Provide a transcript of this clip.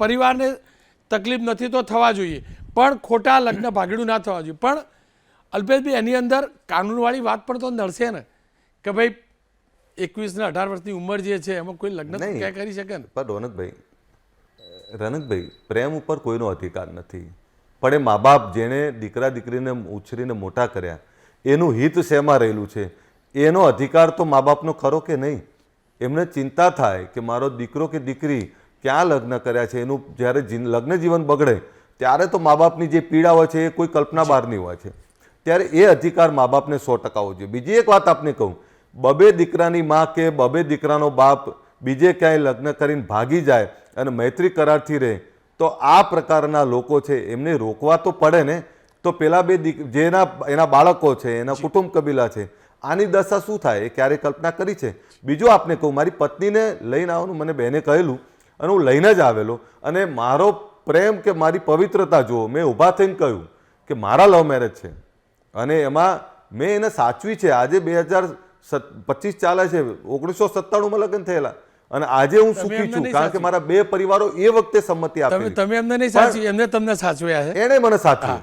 પરિવારને તકલીફ નથી તો થવા જોઈએ, પણ ખોટા લગ્ન ભાગીડું ના થવા જોઈએ. પણ અલ્પેશભાઈ એની અંદર કાનૂનવાળી વાત પણ તો નડશે ને કે ભાઈ 21 ને 18 વર્ષની ઉંમર જે છે એમાં કોઈ લગ્ન તો ક્યાં કરી શકે ને. પણ રનકભાઈ પ્રેમ ઉપર કોઈનો અધિકાર નથી, પણ એ મા બાપ જેણે દીકરા દીકરીને ઉછરીને મોટા કર્યા એનું હિત શેમાં રહેલું છે, એનો અધિકાર તો મા બાપનો ખરો કે નહીં? એમને ચિંતા થાય કે મારો દીકરો કે દીકરી ક્યાં લગ્ન કર્યા છે, એનું જ્યારે લગ્ન જીવન બગડે ત્યારે તો મા બાપની જે પીડા હોય છે એ કોઈ કલ્પના બહારની હોય છે. ત્યારે એ અધિકાર મા બાપને 100% હોવો જોઈએ. બીજી એક વાત આપને કહું, બબે દીકરાની મા કે બબે દીકરાનો બાપ બીજે ક્યાંય લગ્ન કરીને ભાગી જાય અને મૈત્રી કરારથી રહે તો આ પ્રકારના લોકો છે એમને રોકવા તો પડે ને. તો પેલા બે જેના એના બાળકો છે, એના કુટુંબ કબીલા છે, આની દશા શું થાય એ ક્યારેય કલ્પના કરી છે? બીજું આપને કહું, મારી પત્નીને લઈને આવવાનું મને બહેને કહેલું અને હું લઈને જ આવેલો, અને મારો પ્રેમ કે મારી પવિત્રતા જુઓ, મેં ઊભા થઈને કહ્યું કે મારા લવ મેરેજ છે અને એમાં મેં એને સાચવી છે. આજે 2025 ચાલે છે, 1997માં લગ્ન થયેલા અને આજે હું સુખી છું કારણ કે મારા બે પરિવારો એ વખતે સંમતિ આપી. તમે એમને નહીં સાચવી, એમને તમને સાચવ્યા છે. એણે મને સાચવી.